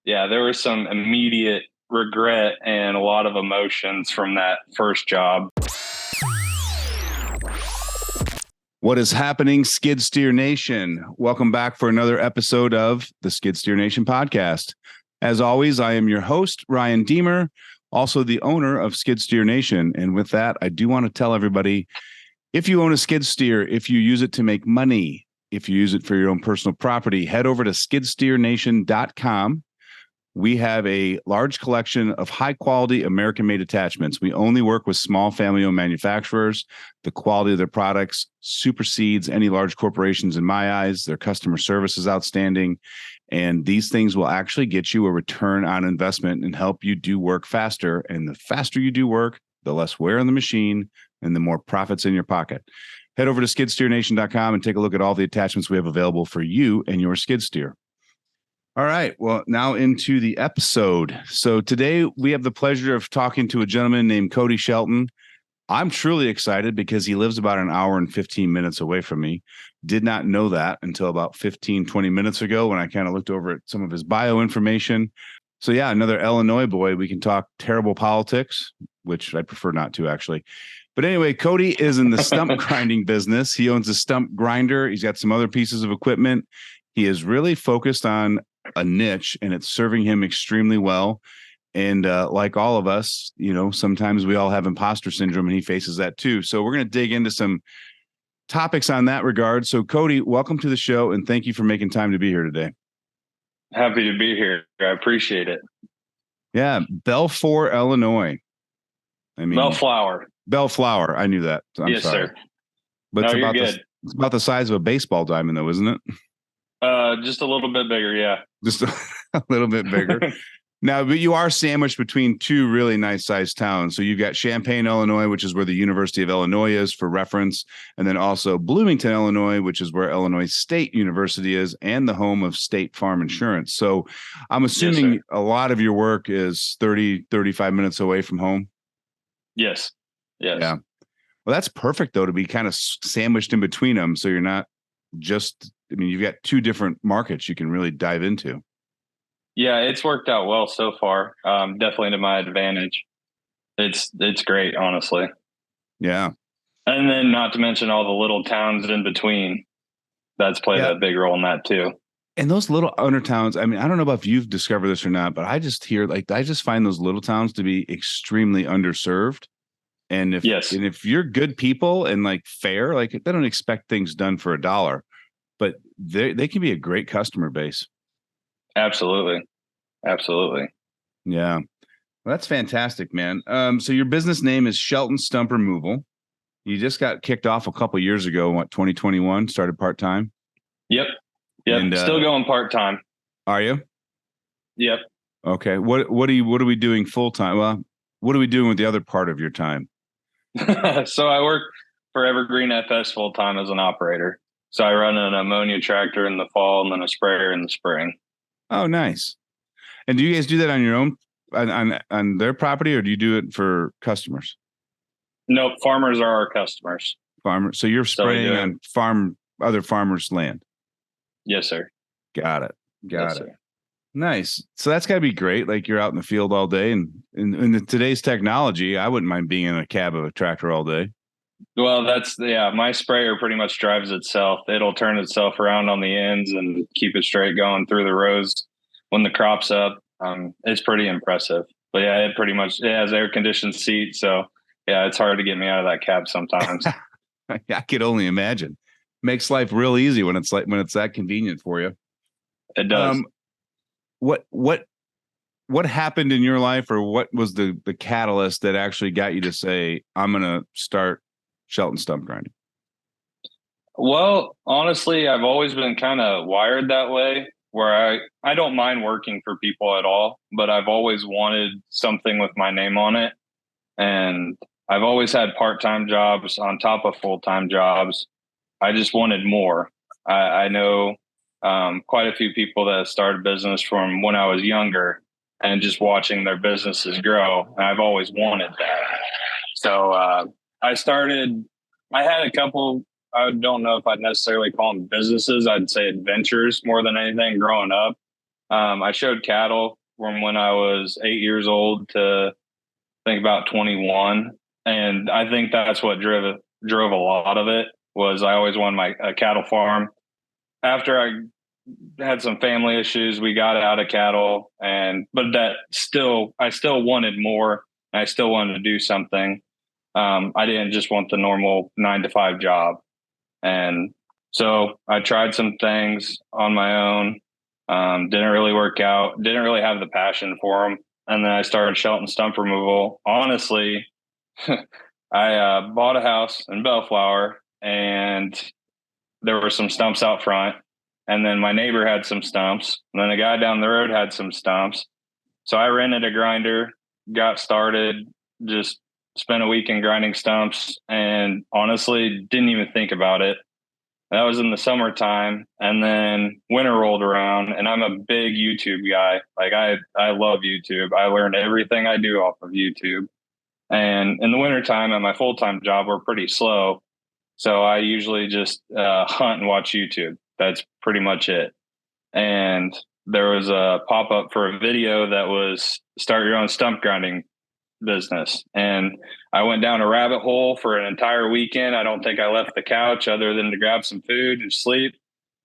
Yeah, there was some immediate regret and a lot of emotions from that first job. What is happening, Skid Steer Nation? Welcome back for another episode of the Skid Steer Nation podcast. As always, I am your host, Ryan Deemer, also the owner of Skid Steer Nation. And with that, I do want to tell everybody, if you own a skid steer, if you use it to make money, if you use it for your own personal property, head over to skidsteernation.com. We have a large collection of high-quality American-made attachments. We only work with small family-owned manufacturers. The quality of their products supersedes any large corporations in my eyes. Their customer service is outstanding. And these things will actually get you a return on investment and help you do work faster. And the faster you do work, the less wear on the machine and the more profits in your pocket. Head over to skidsteernation.com and take a look at all the attachments we have available for you and your skid steer. All right. Well, now into the episode. So today we have the pleasure of talking to a gentleman named Cody Shelton. I'm truly excited because he lives about an hour and 15 minutes away from me. Did not know that until about 15, 20 minutes ago when I kind of looked over at some of his bio information. So yeah, another Illinois boy. We can talk terrible politics, which I prefer not to actually. But anyway, Cody is in the stump grinding business. He owns a stump grinder. He's got some other pieces of equipment. He is really focused on a niche and it's serving him extremely well. And like all of us, you know, sometimes we all have imposter syndrome and he faces that too. So we're going to dig into some topics on that regard. So Cody, welcome to the show and thank you for making time to be here today. Happy to be here. I appreciate it. Yeah. Bellflower, Illinois. Bellflower. I knew that. I'm sorry. Sir. But it's about the size of a baseball diamond though, isn't it? Just a little bit bigger, yeah. Just a little bit bigger. Now, but you are sandwiched between two really nice sized towns. So you've got Champaign, Illinois, which is where the University of Illinois is for reference. And then also Bloomington, Illinois, which is where Illinois State University is and the home of State Farm Insurance. So I'm assuming a lot of your work is 30, 35 minutes away from home. Yes. Yeah. Well, that's perfect, though, to be kind of sandwiched in between them. So you're not you've got two different markets you can really dive into. Yeah, it's worked out well so far. Definitely to my advantage. It's great, honestly. Yeah. And then not to mention all the little towns in between. That's played a big role in that too. And those little under towns, I mean, I don't know about if you've discovered this or not, but I just find those little towns to be extremely underserved. And if you're good people and like fair, like they don't expect things done for $1, but they can be a great customer base. Absolutely. Yeah. Well, that's fantastic, man. So your business name is Shelton Stump Removal. You just got kicked off a couple of years ago, 2021, started part-time? Yep. And, still going part-time. Are you? Yep. Okay. What are we doing full-time? Well, what are we doing with the other part of your time? So I work for Evergreen FS full-time as an operator. So I run an ammonia tractor in the fall and then a sprayer in the spring. Oh, nice. And do you guys do that on your own, on their property, or do you do it for customers? No, farmers are our customers. Farmers. So you're spraying on other farmers' land? Yes, sir. Got it. Sir. Nice. So that's got to be great. Like you're out in the field all day, and in today's technology, I wouldn't mind being in a cab of a tractor all day. Well, my sprayer pretty much drives itself. It'll turn itself around on the ends and keep it straight going through the rows when the crop's up. It's pretty impressive. But yeah, it has air conditioned seats. So yeah, it's hard to get me out of that cab sometimes. I could only imagine. Makes life real easy when it's that convenient for you. It does. What happened in your life, or what was the catalyst that actually got you to say, I'm going to start Shelton Stump Grinding? Well, honestly, I've always been kind of wired that way, where I don't mind working for people at all, but I've always wanted something with my name on it. And I've always had part-time jobs on top of full-time jobs. I just wanted more. I know quite a few people that started business from when I was younger and just watching their businesses grow. And I've always wanted that. So I had a couple, I don't know if I'd necessarily call them businesses. I'd say adventures more than anything growing up. I showed cattle from when I was 8 years old to I think about 21. And I think that's what drove a lot of it was I always wanted a cattle farm. After I had some family issues, we got out of cattle but I still wanted more. I still wanted to do something. I didn't just want the normal 9 to 5 job. And so I tried some things on my own. Didn't really work out. Didn't really have the passion for them. And then I started Shelton Stump Removal. Honestly, I bought a house in Bellflower, and there were some stumps out front. And then my neighbor had some stumps. And then a guy down the road had some stumps. So I rented a grinder, got started, just spent a weekend grinding stumps, and honestly didn't even think about it. That was in the summertime, and then winter rolled around, and I'm a big YouTube guy. Like I love YouTube. I learned everything I do off of YouTube. And in the wintertime at my full-time job, we're pretty slow. So I usually just hunt and watch YouTube. That's pretty much it. And there was a pop-up for a video that was start your own stump grinding business. And I went down a rabbit hole for an entire weekend. I don't think I left the couch other than to grab some food and sleep.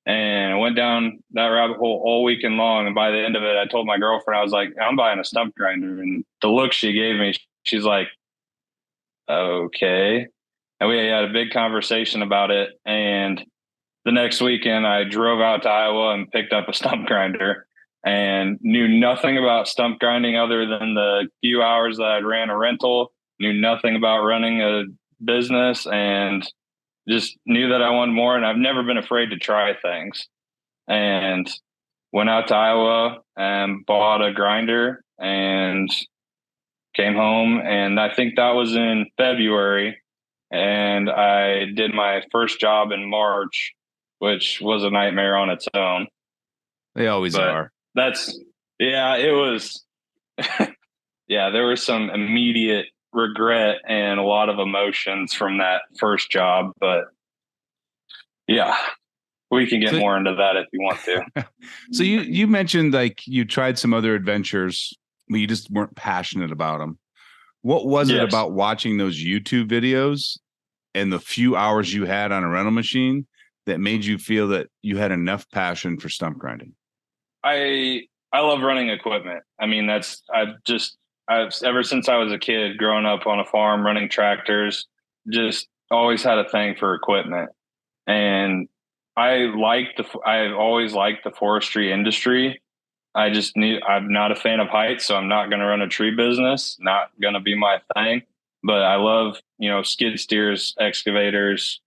And I went down that rabbit hole all weekend long. And by the end of it, I told my girlfriend, I was like, I'm buying a stump grinder. And the look she gave me, she's like, okay. And we had a big conversation about it. And the next weekend, I drove out to Iowa and picked up a stump grinder and knew nothing about stump grinding other than the few hours that I'd ran a rental, knew nothing about running a business, and just knew that I wanted more. And I've never been afraid to try things. And went out to Iowa and bought a grinder and came home. And I think that was in February. And I did my first job in March, which was a nightmare on its own. They always are. It was, there was some immediate regret and a lot of emotions from that first job. But yeah, we can get more into that if you want to. So you mentioned like you tried some other adventures, but you just weren't passionate about them. What was it about watching those YouTube videos and the few hours you had on a rental machine that made you feel that you had enough passion for stump grinding? I love running equipment. I mean, I've ever since I was a kid growing up on a farm running tractors, just always had a thing for equipment. And I've always liked the forestry industry. I'm not a fan of heights, so I'm not going to run a tree business, not going to be my thing. But I love, skid steers, excavators,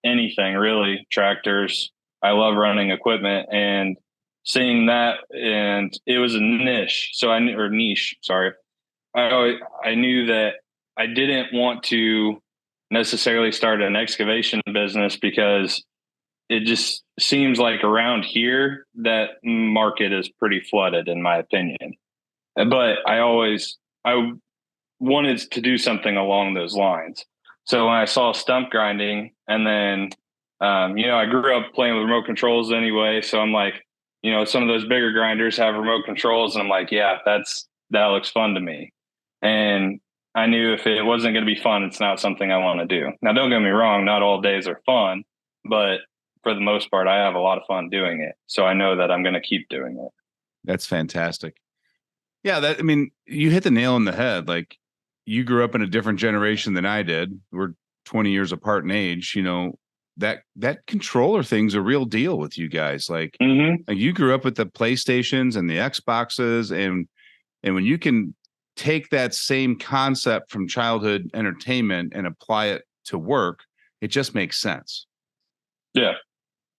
anything really, tractors. I love running equipment and seeing that, and it was a niche. Niche. Sorry. I knew that I didn't want to necessarily start an excavation business because it just seems like around here that market is pretty flooded, in my opinion. But I wanted to do something along those lines. So when I saw stump grinding, and then I grew up playing with remote controls anyway. So I'm like, some of those bigger grinders have remote controls, and I'm like, yeah, that looks fun to me. And I knew if it wasn't going to be fun, it's not something I want to do. Now, don't get me wrong, not all days are fun, but for the most part, I have a lot of fun doing it. So I know that I'm going to keep doing it. That's fantastic. Yeah, you hit the nail on the head. Like, you grew up in a different generation than I did. We're 20 years apart in age. That controller thing's a real deal with you guys. Like, like you grew up with the PlayStations and the Xboxes, and when you can take that same concept from childhood entertainment and apply it to work, it just makes sense. Yeah.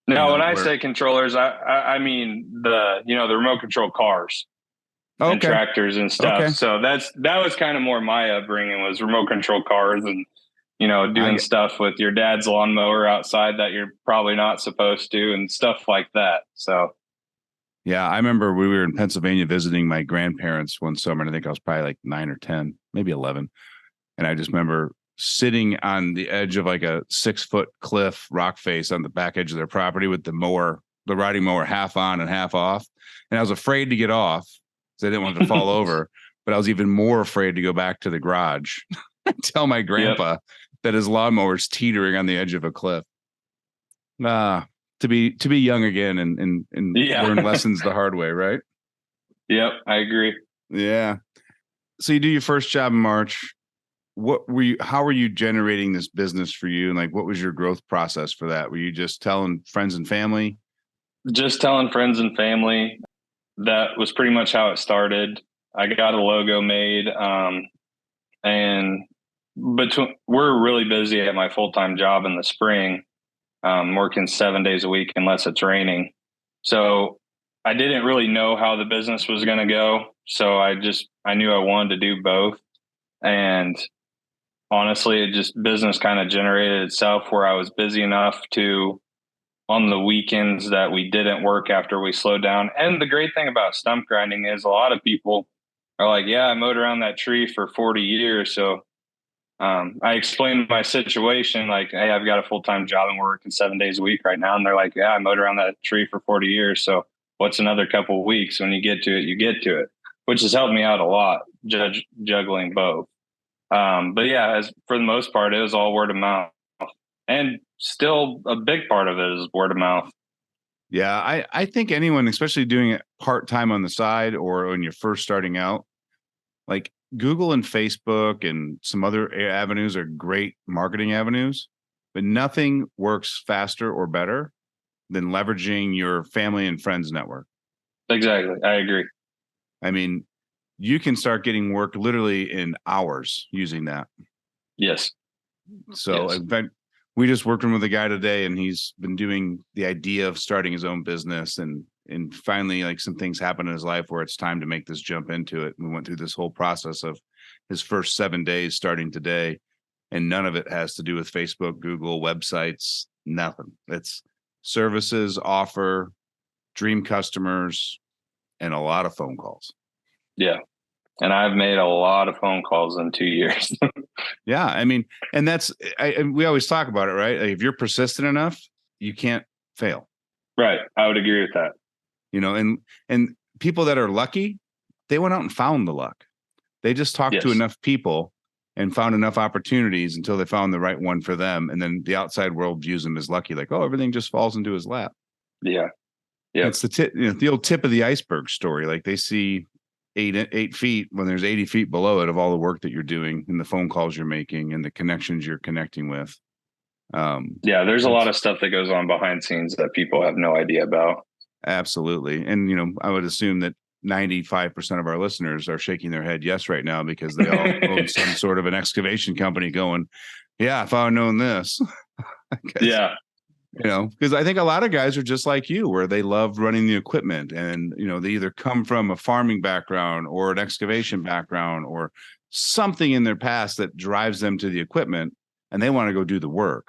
Now, when I say controllers, I mean the remote control cars and tractors and stuff. Okay. So that was kind of more my upbringing, was remote control cars and, doing stuff with your dad's lawnmower outside that you're probably not supposed to, and stuff like that. So. Yeah, I remember we were in Pennsylvania visiting my grandparents one summer, and I think I was probably like 9 or 10, maybe 11. And I just remember sitting on the edge of like a 6-foot cliff rock face on the back edge of their property with the mower the riding mower half on and half off. And I was afraid to get off because I didn't want it to fall over. But I was even more afraid to go back to the garage and tell my grandpa that his lawnmower's teetering on the edge of a cliff. To be young again and learn lessons the hard way, right? Yep, I agree. Yeah. So you do your first job in March. How were you generating this business for you? And like, what was your growth process for that? Were you just telling friends and family? Just telling friends and family. That was pretty much how it started. I got a logo made. And we're really busy at my full-time job in the spring, working 7 days a week unless it's raining. So I didn't really know how the business was going to go. So I knew I wanted to do both. And honestly, business kind of generated itself where I was busy enough to, on the weekends that we didn't work after we slowed down. And the great thing about stump grinding is a lot of people are like, yeah, I mowed around that tree for 40 years. So I explained my situation, like, hey, I've got a full-time job and we're working 7 days a week right now. And they're like, yeah, I mowed around that tree for 40 years. So what's another couple of weeks? When you get to it, you get to it, which has helped me out a lot, juggling both. But yeah, for the most part, it was all word of mouth, and still a big part of it is word of mouth. Yeah. I think anyone, especially doing it part-time on the side or when you're first starting out, like Google and Facebook and some other avenues are great marketing avenues, but nothing works faster or better than leveraging your family and friends network. Exactly. I agree. I mean, you can start getting work literally in hours using that. Yes. So in fact, we just worked with a guy today and he's been doing the idea of starting his own business and finally like some things happen in his life where it's time to make this jump into it. And we went through this whole process of his first 7 days starting today. And none of it has to do with Facebook, Google, websites, nothing. It's services, offer, dream customers, and a lot of phone calls. Yeah. And I've made a lot of phone calls in 2 years. Yeah. I mean, and we always talk about it, right? Like if you're persistent enough, you can't fail. Right. I would agree with that. And people that are lucky, they went out and found the luck. They just talked to enough people and found enough opportunities until they found the right one for them. And then the outside world views them as lucky, like, oh, everything just falls into his lap. Yeah. Yeah. It's the old tip of the iceberg story. Like they see 8 feet when there's 80 feet below it of all the work that you're doing and the phone calls you're making and the connections you're connecting with. There's a lot of stuff that goes on behind scenes that people have no idea about. Absolutely. And, I would assume that 95% of our listeners are shaking their head yes right now because they all own some sort of an excavation company going, yeah, if I had known this. Yeah. Because I think a lot of guys are just like you, where they love running the equipment and, they either come from a farming background or an excavation background or something in their past that drives them to the equipment and they want to go do the work.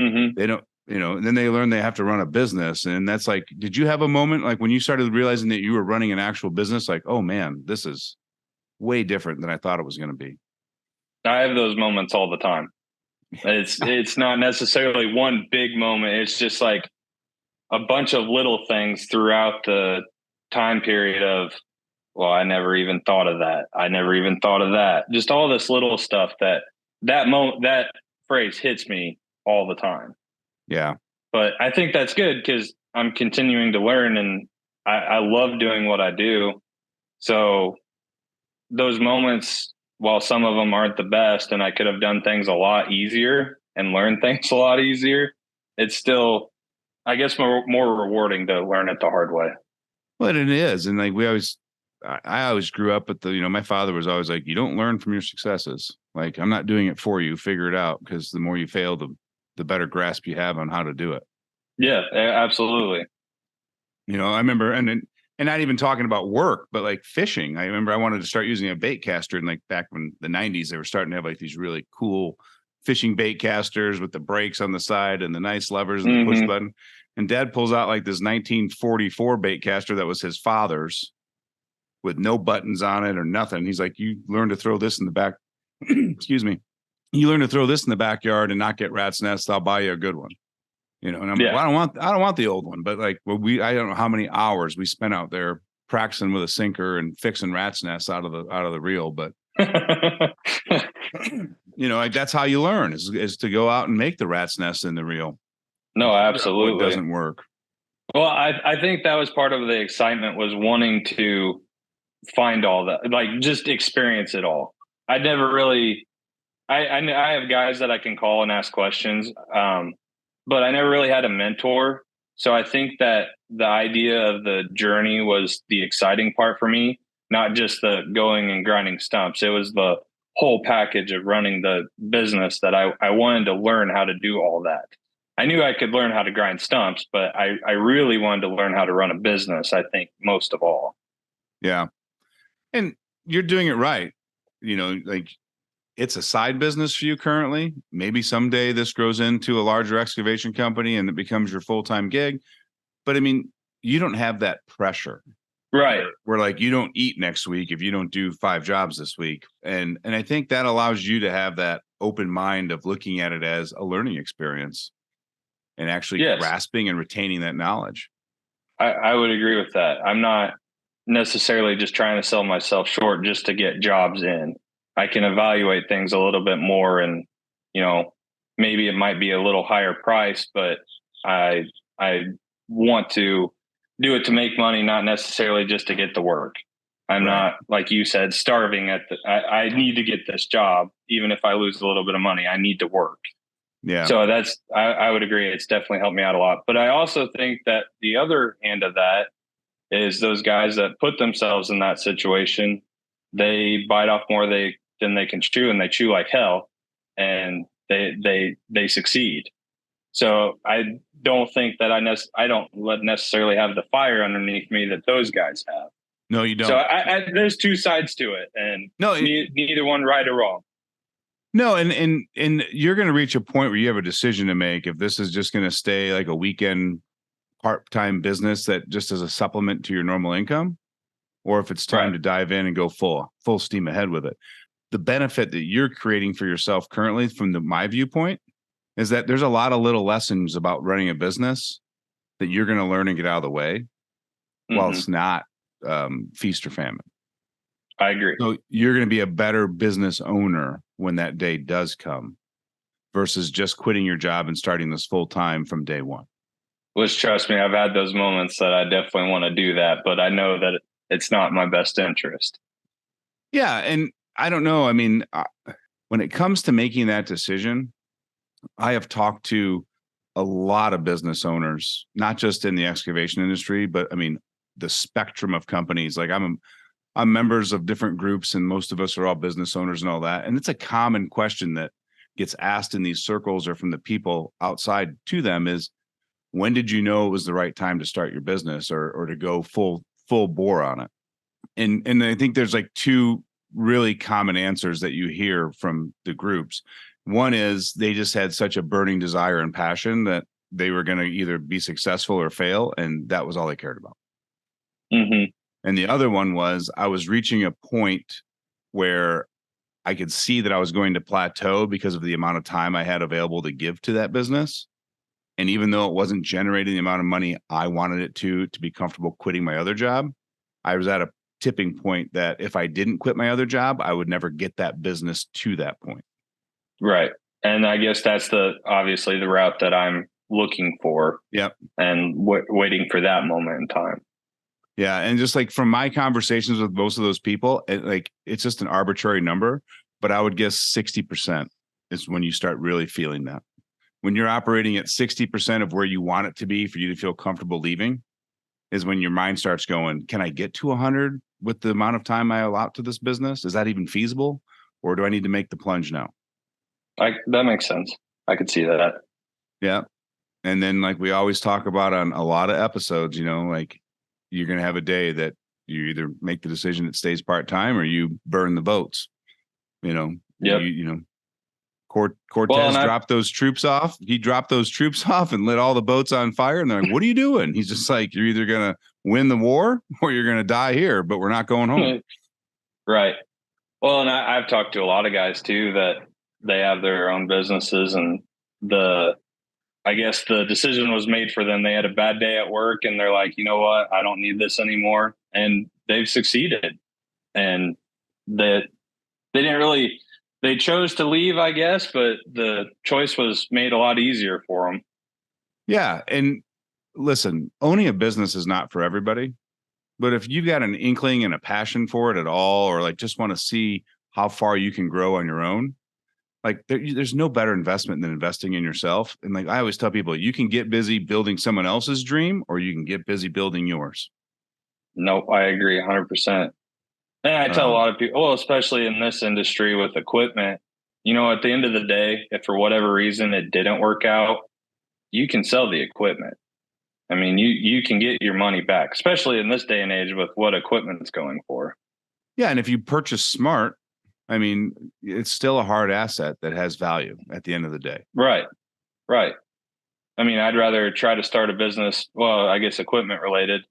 Mm-hmm. They don't, and then they learn they have to run a business. And that's like, did you have a moment like when you started realizing that you were running an actual business, like, oh man, this is way different than I thought it was going to be? I have those moments all the time. It's not necessarily one big moment. It's just like a bunch of little things throughout the time period of, well, I never even thought of that. I never even thought of that. Just all this little stuff that phrase hits me all the time. Yeah. But I think that's good because I'm continuing to learn and I love doing what I do. So those moments, while some of them aren't the best and I could have done things a lot easier and learned things a lot easier, it's still, I guess, more rewarding to learn it the hard way. Well, it is. And like I always grew up with my father was always like, you don't learn from your successes. Like, I'm not doing it for you. Figure it out. Because the more you fail, the better grasp you have on how to do it. Yeah, absolutely. I remember, and not even talking about work, but like fishing. I remember I wanted to start using a bait caster, and like back when the 90s, they were starting to have like these really cool fishing bait casters with the brakes on the side and the nice levers and the push button. And Dad pulls out like this 1944 bait caster that was his father's with no buttons on it or nothing. He's like, you learn to throw this in the back. Excuse me. You learn to throw this in the backyard and not get rat's nests. I'll buy you a good one. And I'm like, well, I don't want the old one, but like, I don't know how many hours we spent out there practicing with a sinker and fixing rat's nests out of the reel. But, like that's how you learn is to go out and make the rat's nest in the reel. No, absolutely. What doesn't work. Well, I think that was part of the excitement, was wanting to find all that, like just experience it all. I never really, I have guys that I can call and ask questions. But I never really had a mentor. So I think that the idea of the journey was the exciting part for me, not just the going and grinding stumps. It was the whole package of running the business that I wanted to learn how to do all that. I knew I could learn how to grind stumps, but I really wanted to learn how to run a business, I think, most of all. Yeah. And you're doing it right. Like it's a side business for you currently. Maybe someday this grows into a larger excavation company and it becomes your full-time gig. But I mean, you don't have that pressure. Right. Where like you don't eat next week if you don't do 5 jobs this week. And I think that allows you to have that open mind of looking at it as a learning experience and actually grasping and retaining that knowledge. I would agree with that. I'm not necessarily just trying to sell myself short just to get jobs in. I can evaluate things a little bit more, and maybe it might be a little higher price, but I want to do it to make money, not necessarily just to get the work. I'm not, like you said, starving I need to get this job. Even if I lose a little bit of money, I need to work. Yeah. So I would agree. It's definitely helped me out a lot. But I also think that the other end of that is those guys that put themselves in that situation, they bite off more than they can chew, and they chew like hell, and they succeed. So I don't think that I don't necessarily have the fire underneath me that those guys have. No, you don't. So there's two sides to it, and neither one right or wrong. No, and you're going to reach a point where you have a decision to make if this is just going to stay like a weekend part-time business that just as a supplement to your normal income, or if it's time to dive in and go full steam ahead with it. The benefit that you're creating for yourself currently, from my viewpoint, is that there's a lot of little lessons about running a business that you're going to learn and get out of the way, while it's not feast or famine. I agree. So you're going to be a better business owner when that day does come, versus just quitting your job and starting this full time from day one. Which, trust me, I've had those moments that I definitely want to do that, but I know that it's not in my best interest. Yeah. And I don't know. I mean, when it comes to making that decision, I have talked to a lot of business owners, not just in the excavation industry, but I mean, the spectrum of companies. Like I'm members of different groups, and most of us are all business owners and all that. And it's a common question that gets asked in these circles or from the people outside to them is, when did you know it was the right time to start your business or to go full bore on it? And I think there's like two really common answers that you hear from the groups. One is they just had such a burning desire and passion that they were going to either be successful or fail, and that was all they cared about. Mm-hmm. And the other one was, I was reaching a point where I could see that I was going to plateau because of the amount of time I had available to give to that business. And even though it wasn't generating the amount of money I wanted it to be comfortable quitting my other job, I was at a tipping point that if I didn't quit my other job, I would never get that business to that point. Right. And I guess that's obviously the route that I'm looking for. Yep. And waiting for that moment in time. Yeah. And just like from my conversations with most of those people, it's just an arbitrary number, but I would guess 60% is when you start really feeling that. When you're operating at 60% of where you want it to be for you to feel comfortable leaving, is when your mind starts going, can I get to 100 with the amount of time I allow to this business? Is that even feasible? Or do I need to make the plunge now? That makes sense. I could see that. Yeah. And then like we always talk about on a lot of episodes, like you're going to have a day that you either make the decision that stays part-time or you burn the boats, Yep. Cortez dropped those troops off. He dropped those troops off and lit all the boats on fire. And they're like, what are you doing? He's just like, you're either going to win the war or you're going to die here, but we're not going home. Right. Well, and I've talked to a lot of guys too, that they have their own businesses, and the I guess the decision was made for them. They had a bad day at work and they're like, you know what? I don't need this anymore. And they've succeeded. And that they didn't really, they chose to leave, I guess, but the choice was made a lot easier for them. Yeah. And listen, owning a business is not for everybody. But if you've got an inkling and a passion for it at all, or like just want to see how far you can grow on your own, like there's no better investment than investing in yourself. And like I always tell people, you can get busy building someone else's dream, or you can get busy building yours. Nope, I agree 100%. And I tell a lot of people, well, especially in this industry with equipment, you know, at the end of the day, if for whatever reason it didn't work out, you can sell the equipment. I mean, you can get your money back, especially in this day and age with what equipment's going for. Yeah. And if you purchase smart, I mean, it's still a hard asset that has value at the end of the day. Right. Right. I mean, I'd rather try to start a business, well, I guess equipment related.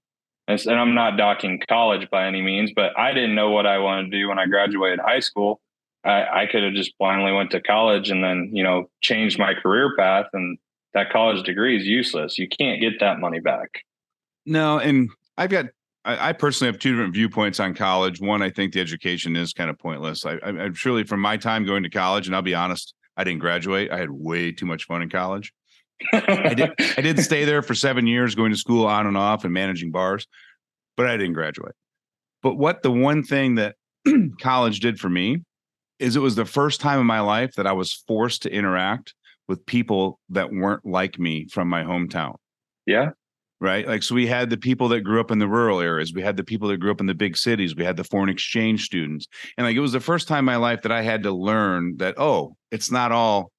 And I'm not docking college by any means, but I didn't know what I wanted to do when I graduated high school. I could have just blindly went to college and then, you know, changed my career path, and that college degree is useless. You can't get that money back. No, and I personally have two different viewpoints on college. One, I think the education is kind of pointless. I truly, from my time going to college, and I'll be honest, I didn't graduate. I had way too much fun in college. I did stay there for 7 years, going to school on and off and managing bars, but I didn't graduate. But the one thing that college did for me is it was the first time in my life that I was forced to interact with people that weren't like me from my hometown. Yeah. Right. Like, so we had the people that grew up in the rural areas. We had the people that grew up in the big cities. We had the foreign exchange students. And like, it was the first time in my life that I had to learn that, oh, it's not all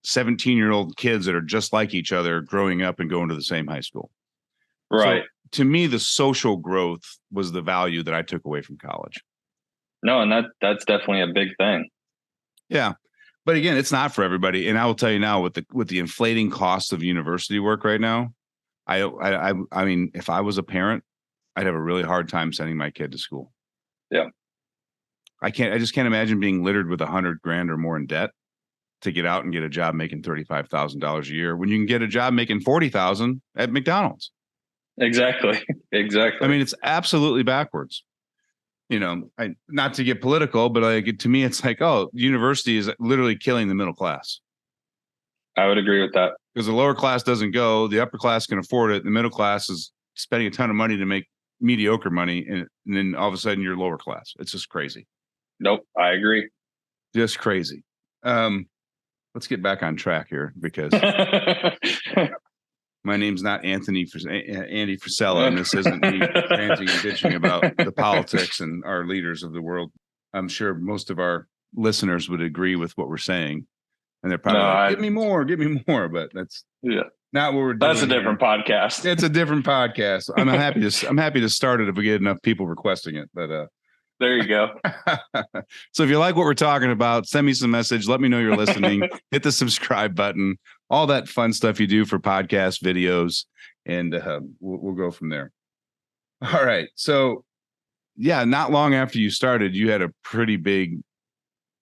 17-year-old kids that are just like each other growing up and going to the same high school. Right. So to me, the social growth was the value that I took away from college. No, and that's definitely a big thing. Yeah. But again, it's not for everybody. And I will tell you now, with the inflating costs of university work right now, I mean, if I was a parent, I'd have a really hard time sending my kid to school. Yeah. I just can't imagine being littered with $100,000 or more in debt to get out and get a job making $35,000 a year when you can get a job making $40,000 at McDonald's. Exactly. Exactly. I mean, it's absolutely backwards. You know, not to get political, but like, to me, it's like, oh, university is literally killing the middle class. I would agree with that. Because the lower class doesn't go, the upper class can afford it. The middle class is spending a ton of money to make mediocre money. And then all of a sudden you're lower class. It's just crazy. Nope. I agree. Just crazy. Let's get back on track here, because my name's not Andy Frisella, and this isn't me ranting and bitching about the politics and our leaders of the world. I'm sure most of our listeners would agree with what we're saying. And they're probably like, give me more. But that's not what we're doing. That's a different podcast. It's a different podcast. I'm happy to start it if we get enough people requesting it. But there you go. So if you like what we're talking about, send me some message. Let me know you're listening. Hit the subscribe button. All that fun stuff you do for podcast videos, and we'll go from there. All right. So yeah, not long after you started, you had a pretty big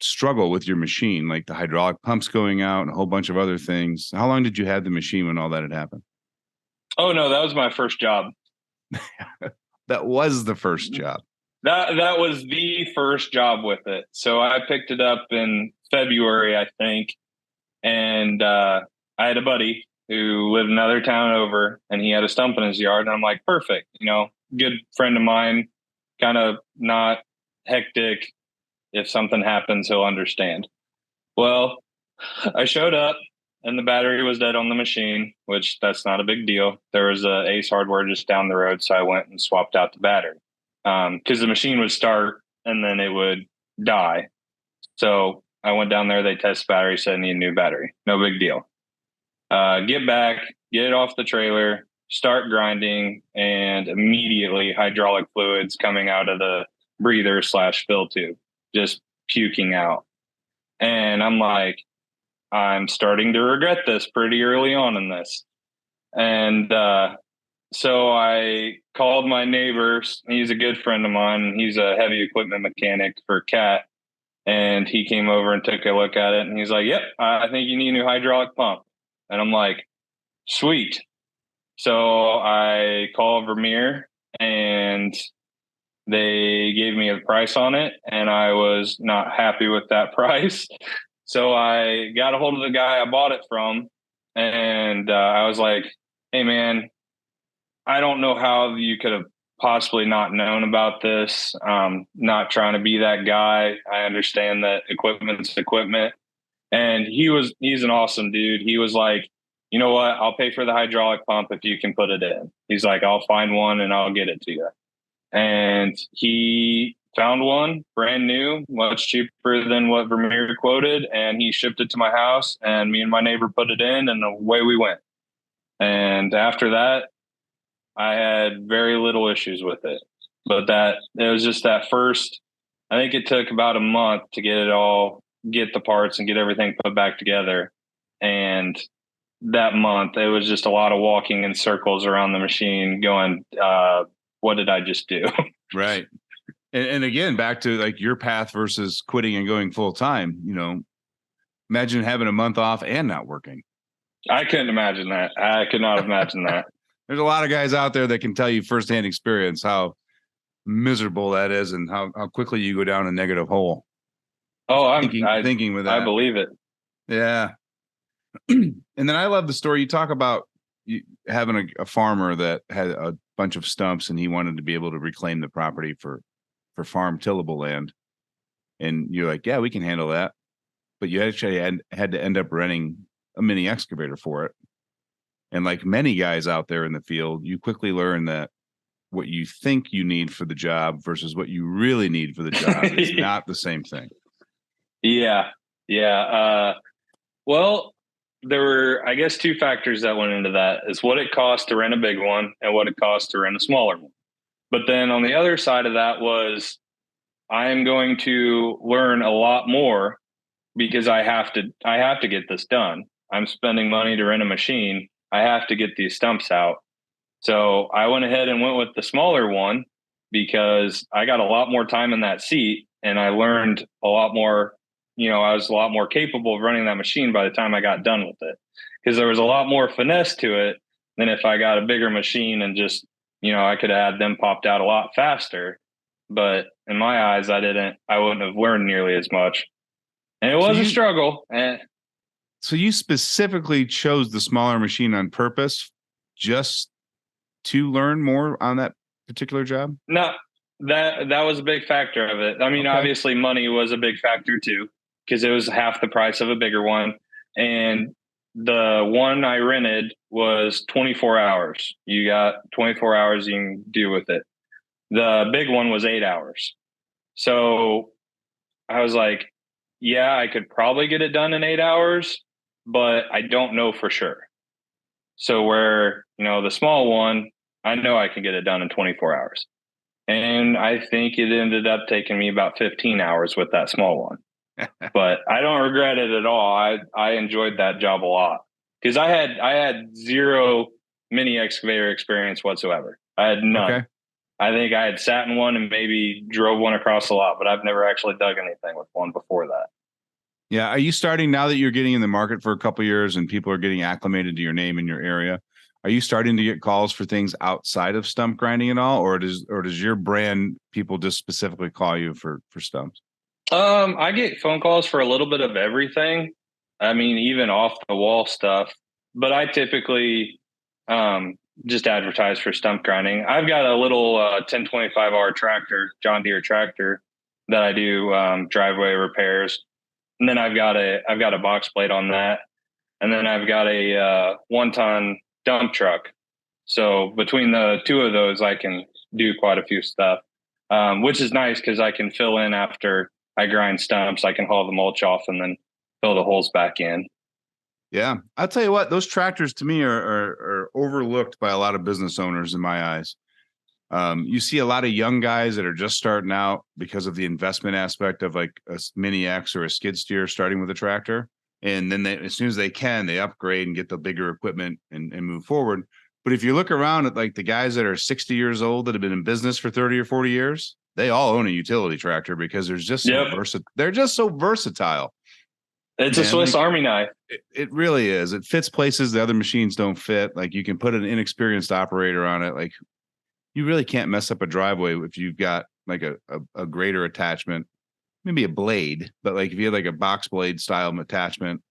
struggle with your machine, like the hydraulic pumps going out and a whole bunch of other things. How long did you have the machine when all that had happened? Oh no, that was my first job. That was the first job. That was the first job with it. So I picked it up in February, I think. And I had a buddy who lived another town over, and he had a stump in his yard. And I'm like, perfect. You know, good friend of mine, kind of not hectic. If something happens, he'll understand. Well, I showed up and the battery was dead on the machine, which that's not a big deal. There was a Ace Hardware just down the road. So I went and swapped out the battery because the machine would start and then it would die. So I went down there, they test battery, said I need a new battery. No big deal. Get back, get it off the trailer, start grinding, and immediately hydraulic fluids coming out of the breather / fill tube, just puking out. And I'm like, I'm starting to regret this pretty early on in this. And so I called my neighbor. He's a good friend of mine. He's a heavy equipment mechanic for CAT. And he came over and took a look at it. And he's like, yep, I think you need a new hydraulic pump. And I'm like, Sweet. So I called Vermeer and they gave me a price on it, and I was not happy with that price. So I got a hold of the guy I bought it from, and I was like, "Hey, man, I don't know how you could have possibly not known about this. Not trying to be that guy. I understand that equipment's equipment." And he's an awesome dude. He was like, "You know what? I'll pay for the hydraulic pump if you can put it in." He's like, "I'll find one and I'll get it to you." And he found one brand new, much cheaper than what Vermeer quoted, and he shipped it to my house, and me and my neighbor put it in, and away we went. And after that, I had very little issues with it. But that it was just that first, I think it took about a month to get the parts and get everything put back together. And that month, it was just a lot of walking in circles around the machine going, what did I just do? Right. And again, back to like your path versus quitting and going full time, imagine having a month off and not working. I couldn't imagine that. I could not imagine that. There's a lot of guys out there that can tell you firsthand experience how miserable that is and how quickly you go down a negative hole. Oh, thinking with that. I believe it. Yeah. And then I love the story you talk about having a farmer that had a bunch of stumps and he wanted to be able to reclaim the property for farm tillable land. And you're like, yeah, we can handle that. But you actually had to end up renting a mini excavator for it. And like many guys out there in the field, you quickly learn that what you think you need for the job versus what you really need for the job is not the same thing. Yeah. Yeah. Well, there were, I guess, two factors that went into that is what it cost to rent a big one and what it cost to rent a smaller one. But then on the other side of that was I am going to learn a lot more because I have to get this done. I'm spending money to rent a machine. I have to get these stumps out. So I went ahead and went with the smaller one because I got a lot more time in that seat and I learned a lot more. I was a lot more capable of running that machine by the time I got done with it because there was a lot more finesse to it than if I got a bigger machine and just, I could have had them popped out a lot faster. But in my eyes, I wouldn't have learned nearly as much. And it was a struggle. So you specifically chose the smaller machine on purpose just to learn more on that particular job? No, that was a big factor of it. I mean, Obviously money was a big factor too, because it was half the price of a bigger one. And the one I rented was 24 hours. You got 24 hours you can do with it. The big one was 8 hours. So I was like, yeah, I could probably get it done in 8 hours, but I don't know for sure. So where, the small one, I know I can get it done in 24 hours. And I think it ended up taking me about 15 hours with that small one. But I don't regret it at all. I enjoyed that job a lot because I had zero mini excavator experience whatsoever. I had none. Okay. I think I had sat in one and maybe drove one across the lot, but I've never actually dug anything with one before that. Yeah. Are you starting now that you're getting in the market for a couple of years and people are getting acclimated to your name in your area? Are you starting to get calls for things outside of stump grinding at all? Or does your brand people just specifically call you for stumps? I get phone calls for a little bit of everything. I mean, even off the wall stuff, but I typically, just advertise for stump grinding. I've got a little 1025R tractor, John Deere tractor that I do driveway repairs. And then I've got a box plate on that. And then I've got a 1-ton dump truck. So between the two of those, I can do quite a few stuff, which is nice because I can fill in after I grind stumps. I can haul the mulch off and then fill the holes back in. Yeah. I'll tell you what, those tractors to me are overlooked by a lot of business owners in my eyes. You see a lot of young guys that are just starting out because of the investment aspect of like a mini X or a skid steer starting with a tractor. And then as soon as they can, they upgrade and get the bigger equipment and move forward. But if you look around at like the guys that are 60 years old that have been in business for 30 or 40 years, they all own a utility tractor because they're just so versatile. It's a man. Swiss Like, Army knife. it really is. It fits places the other machines don't fit. Like you can put an inexperienced operator on it. Like you really can't mess up a driveway if you've got like a grater attachment, maybe a blade, but like if you had like a box blade style attachment,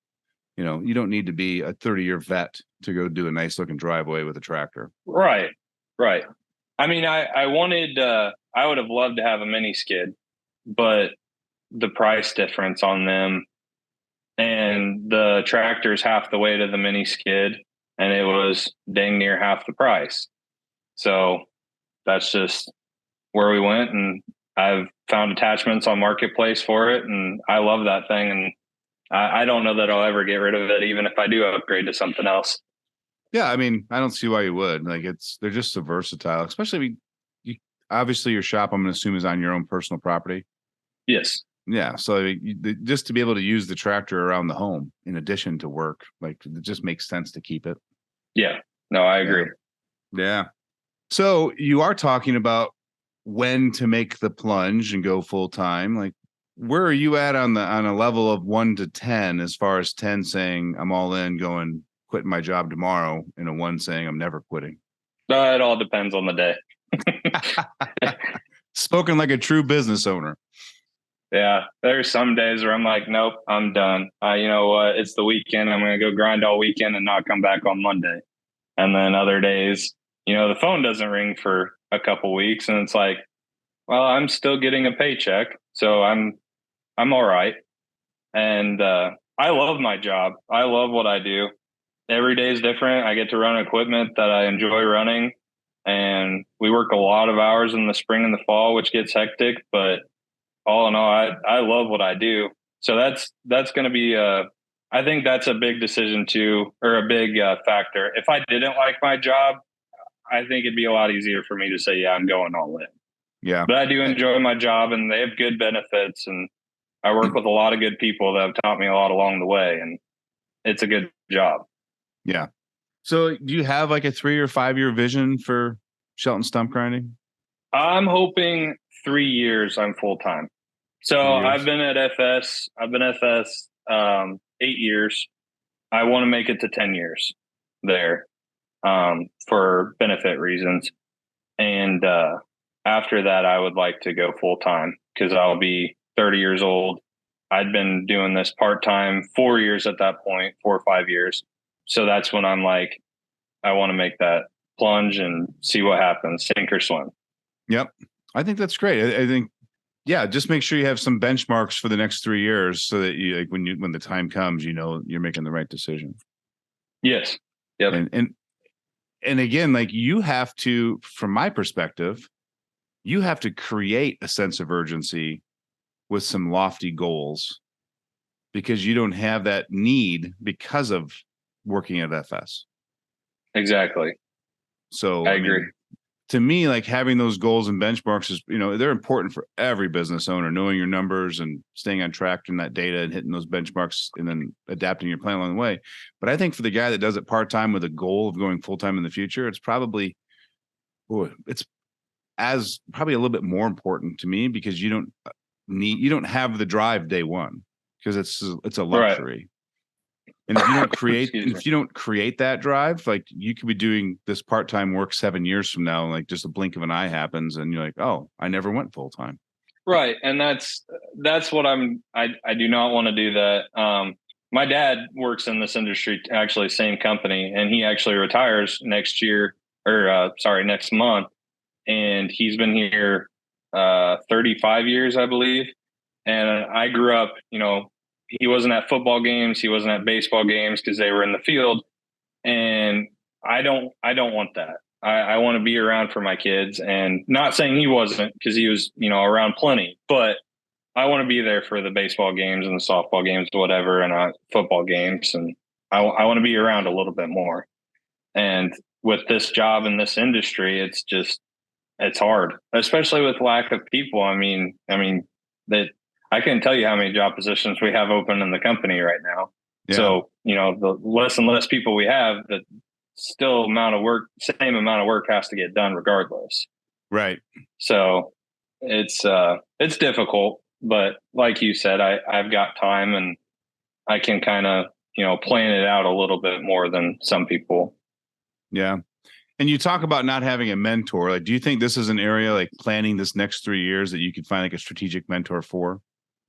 you don't need to be a 30-year vet to go do a nice looking driveway with a tractor. Right. Right. I mean, I wanted, I would have loved to have a mini skid, but the price difference on them, and the tractor's half the weight of the mini skid, and it was dang near half the price. So that's just where we went, and I've found attachments on Marketplace for it, and I love that thing. And I don't know that I'll ever get rid of it, even if I do upgrade to something else. Yeah, I mean, I don't see why you would. Like they're just so versatile, especially if you obviously your shop, I'm going to assume, is on your own personal property. Yes. Yeah, so just to be able to use the tractor around the home in addition to work, like it just makes sense to keep it. Yeah. No, I agree. Yeah. So you are talking about when to make the plunge and go full time. Like, where are you at on a level of 1 to 10, as far as 10 saying I'm all in, going quitting my job tomorrow, and a 1 saying I'm never quitting? It all depends on the day. Spoken like a true business owner. Yeah, there's some days where I'm like, nope, I'm done. You know what? It's the weekend. I'm going to go grind all weekend and not come back on Monday. And then other days, the phone doesn't ring for a couple weeks, and it's like, well, I'm still getting a paycheck, so I'm all right. And I love my job. I love what I do. Every day is different. I get to run equipment that I enjoy running, and we work a lot of hours in the spring and the fall, which gets hectic. But all in all, I love what I do. So that's going to be I think that's a big decision too, or a big factor. If I didn't like my job, I think it'd be a lot easier for me to say, yeah, I'm going all in. Yeah. But I do enjoy my job, and they have good benefits, and I work with a lot of good people that have taught me a lot along the way, and it's a good job. Yeah. So do you have like a 3 or 5 year vision for Shelton Stump Grinding? I'm hoping 3 years I'm full time. So I've been at FS. I've been at FS 8 years. I want to make it to 10 years there for benefit reasons. And after that, I would like to go full time because I'll be 30 years old. I'd been doing this part time 4 years at that point, 4 or 5 years. So that's when I'm like, I want to make that plunge and see what happens, sink or swim. Yep. I think that's great. I think, yeah, just make sure you have some benchmarks for the next 3 years so that you, like, when the time comes, you're making the right decision. Yes. Yep. And again, like, you have to, from my perspective, you have to create a sense of urgency with some lofty goals, because you don't have that need because of working at FS. Exactly. So I agree. To me, like, having those goals and benchmarks is, they're important for every business owner, knowing your numbers and staying on track in that data and hitting those benchmarks and then adapting your plan along the way. But I think for the guy that does it part-time with a goal of going full-time in the future, it's probably, it's as probably a little bit more important to me, because you don't have the drive day one, because it's a luxury. Right. And if you don't create that drive, like, you could be doing this part-time work 7 years from now, like just a blink of an eye happens and you're like, oh, I never went full time. Right. And that's what I do not want to do that. My dad works in this industry, actually same company, and he actually retires next month. And he's been here 35 years, I believe. And I grew up, he wasn't at football games. He wasn't at baseball games because they were in the field. And I don't want that. I want to be around for my kids, and not saying he wasn't, because he was, around plenty, but I want to be there for the baseball games and the softball games, whatever, and football games. And I want to be around a little bit more. And with this job in this industry, it's hard, especially with lack of people. I mean that I can't tell you how many job positions we have open in the company right now. Yeah. So, the less and less people we have, the same amount of work has to get done regardless. Right. So it's difficult, but like you said, I've got time, and I can kind of, plan it out a little bit more than some people. Yeah. And you talk about not having a mentor. Like, do you think this is an area like planning this next 3 years that you could find like a strategic mentor for?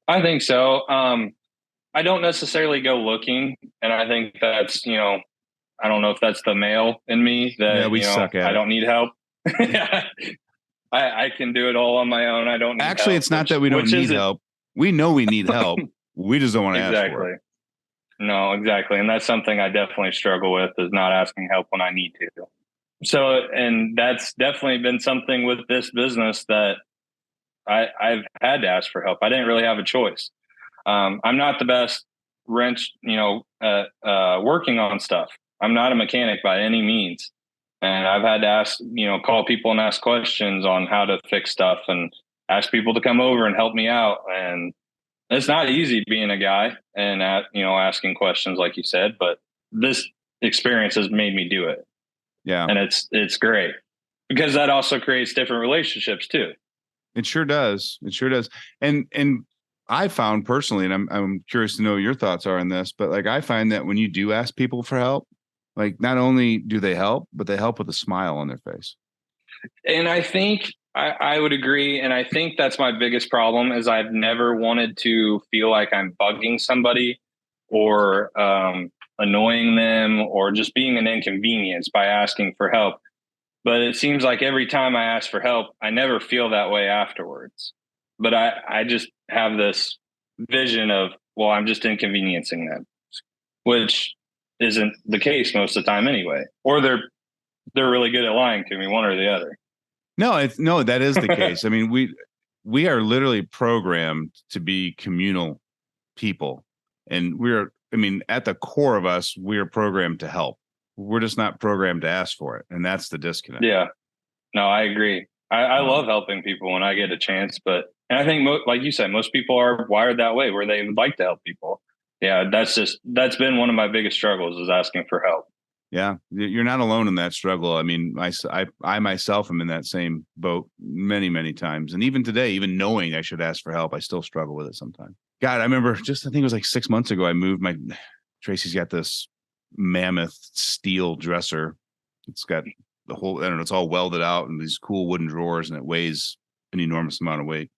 I think so. I don't necessarily go looking, and I think that's, I don't know if that's the male in me Yeah, that, we suck at I it. don't need help. Yeah. I can do it all on my own. I don't need Actually, help. it's not that we don't need help. We know we need help. We just don't want to ask for Exactly. it. No, exactly. And that's something I definitely struggle with, is not asking help when I need to. So, and that's definitely been something with this business that I've had to ask for help. I didn't really have a choice. I'm not the best wrench, working on stuff. I'm not a mechanic by any means. And I've had to ask, call people and ask questions on how to fix stuff, and ask people to come over and help me out. And it's not easy being a guy and, asking questions like you said, but this experience has made me do it. Yeah. And it's great, because that also creates different relationships too. It sure does. It sure does. And I found personally, and I'm curious to know what your thoughts are on this, but like I find that when you do ask people for help, like not only do they help, but they help with a smile on their face. And I think I would agree. And I think that's my biggest problem, is I've never wanted to feel like I'm bugging somebody, or annoying them, or just being an inconvenience by asking for help. But it seems like every time I ask for help, I never feel that way afterwards. But I just have this vision of, well, I'm just inconveniencing them, which isn't the case most of the time anyway. Or they're really good at lying to me, one or the other. No, that is the case. I mean, we are literally programmed to be communal people, and at the core of us, we are programmed to help. We're just not programmed to ask for it, and that's the disconnect. Yeah, no, I agree. I love helping people when I get a chance, and I think, like you said, most people are wired that way, where they would like to help people. Yeah, that's been one of my biggest struggles, is asking for help. Yeah, you're not alone in that struggle. I mean, I myself am in that same boat many, many times. And even today, even knowing I should ask for help, I still struggle with it sometimes. God, I remember I think it was like 6 months ago, Tracy's got this mammoth steel dresser. It's got the whole, I don't know, it's all welded out and these cool wooden drawers, and it weighs an enormous amount of weight.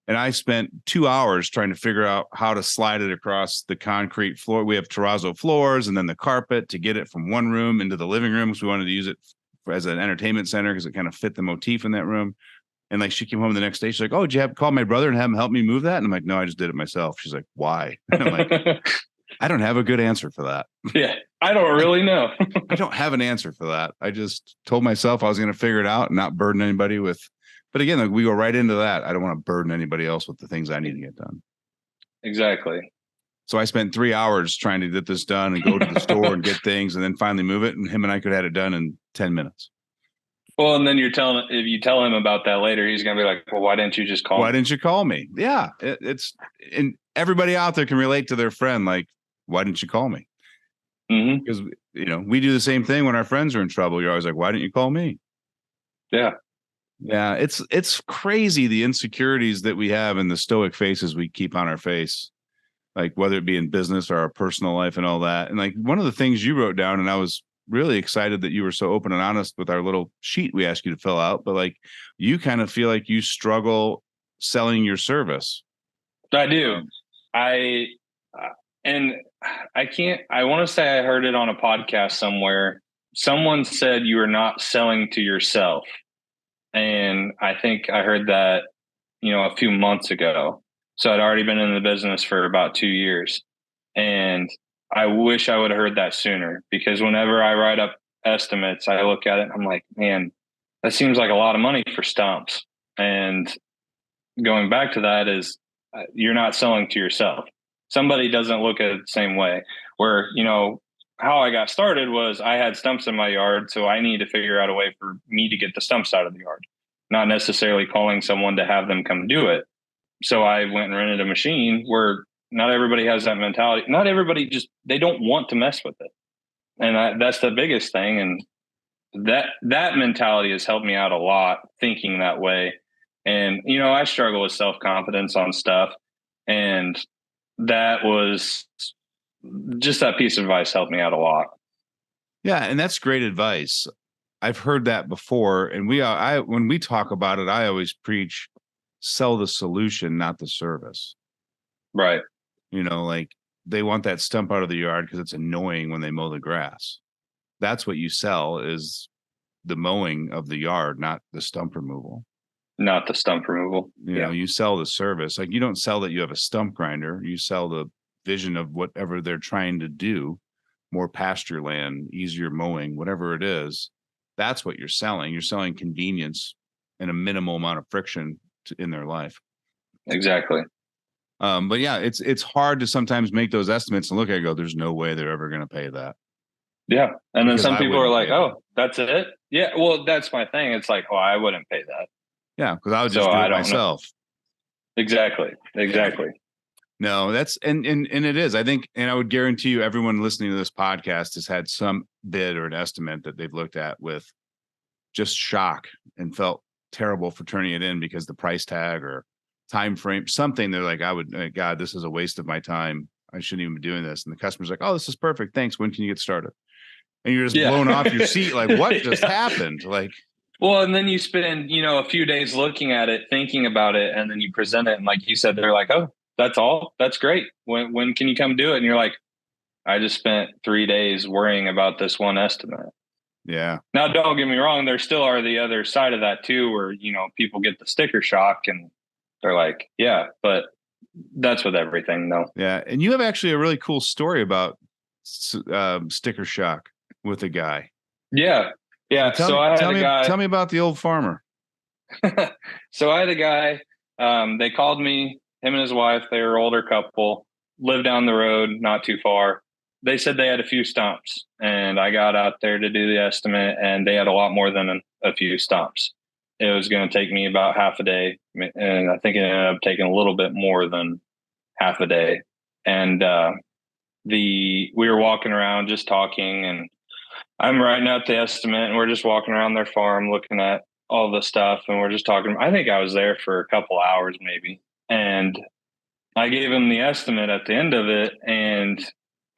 And I spent 2 hours trying to figure out how to slide it across the concrete floor. We have terrazzo floors, and then the carpet to get it from one room into the living room, because we wanted to use it as an entertainment center, because it kind of fit the motif in that room. And like, she came home the next day. She's like, "Oh, did you have to call my brother and have him help me move that?" And I'm like, "No, I just did it myself." She's like, "Why?" And I'm like, "I don't have a good answer for that." Yeah, I don't really know. I don't have an answer for that. I just told myself I was going to figure it out and not burden anybody with. But again, like, we go right into that. I don't want to burden anybody else with the things I need to get done. Exactly. So I spent 3 hours trying to get this done and go to the store and get things, and then finally move it. And him and I could have had it done in 10 minutes. Well, and then if you tell him about that later, he's going to be like, "Well, why didn't you just call me? Why didn't you call me?" Yeah. It's, and everybody out there can relate to their friend. Like, why didn't you call me? Mm-hmm. Because, we do the same thing when our friends are in trouble. You're always like, "Why didn't you call me?" Yeah. Yeah, it's crazy, the insecurities that we have and the stoic faces we keep on our face, like whether it be in business or our personal life and all that. And like, one of the things you wrote down, and I was really excited that you were so open and honest with our little sheet we asked you to fill out, but like, you kind of feel like you struggle selling your service. I do. I and I want to say I heard it on a podcast somewhere. Someone said you are not selling to yourself. And I think I heard that, a few months ago. So I'd already been in the business for about 2 years. And I wish I would have heard that sooner, because whenever I write up estimates, I look at it and I'm like, man, that seems like a lot of money for stumps. And going back to that is, you're not selling to yourself. Somebody doesn't look at it the same way. Where, how I got started was, I had stumps in my yard, so I need to figure out a way for me to get the stumps out of the yard, not necessarily calling someone to have them come do it. So I went and rented a machine, where not everybody has that mentality. Not everybody they don't want to mess with it. And that's the biggest thing. And that mentality has helped me out a lot, thinking that way. And, I struggle with self-confidence on stuff. And that was just that piece of advice helped me out a lot. Yeah, and that's great advice. I've heard that before, and when we talk about it, I always preach sell the solution, not the service. Right. Like they want that stump out of the yard because it's annoying when they mow the grass. That's what you sell is the mowing of the yard, not the stump removal. Not the stump removal. You sell the service. Like you don't sell that you have a stump grinder. You sell the vision of whatever they're trying to do, more pasture land, easier mowing, whatever it is. That's what you're selling. You're selling convenience and a minimal amount of friction in their life. Exactly. But yeah, it's hard to sometimes make those estimates and look at it and go, there's no way they're ever going to pay that. Yeah. And because then some people are like, oh, that's it. Yeah. Well, that's my thing. It's like, oh, I wouldn't pay that. Yeah. Because I would just do it myself. Exactly. No, that's and it is. I think, and I would guarantee you, everyone listening to this podcast has had some bid or an estimate that they've looked at with just shock and felt terrible for turning it in because the price tag or time frame, something they're like, God, this is a waste of my time. I shouldn't even be doing this. And the customer's like, oh, this is perfect. Thanks. When can you get started? And you're just blown off your seat. Like, what just happened? Like, well, and then you spend, a few days looking at it, thinking about it, and then you present it. And like you said, they're like, oh, that's all. That's great. When can you come do it? And you're like, I just spent 3 days worrying about this one estimate. Yeah. Now, don't get me wrong. There still are the other side of that too, where, people get the sticker shock and they're like, yeah, but that's with everything though. Yeah. And you have actually a really cool story about sticker shock with a guy. Yeah. Yeah. Tell me about the old farmer. So I had a guy, they called me, him and his wife, they were an older couple, lived down the road, not too far. They said they had a few stumps, and I got out there to do the estimate, and they had a lot more than a few stumps. It was going to take me about half a day, and I think it ended up taking a little bit more than half a day. And we were walking around just talking, and I'm writing out the estimate, and we're just walking around their farm looking at all the stuff, and we're just talking. I think I was there for a couple hours maybe, and I gave him the estimate at the end of it, and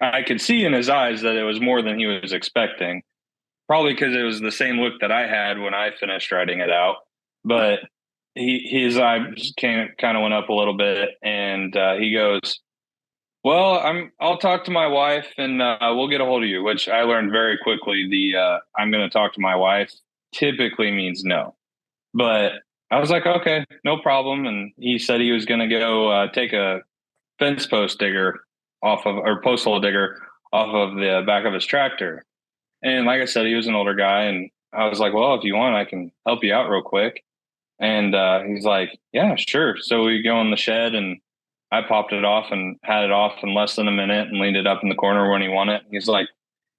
I could see in his eyes that it was more than he was expecting, probably because it was the same look that I had when I finished writing it out. But his eyes kind of went up a little bit, and he goes, well, I'll talk to my wife and we'll get a hold of you, which I learned very quickly. I'm going to talk to my wife typically means no, but I was like, okay, no problem. And he said he was going to go take a fence post digger post hole digger off of the back of his tractor. And like I said, he was an older guy. And I was like, well, if you want, I can help you out real quick. And he's like, yeah, sure. So we go in the shed and I popped it off and had it off in less than a minute and leaned it up in the corner when he wanted it. He's like,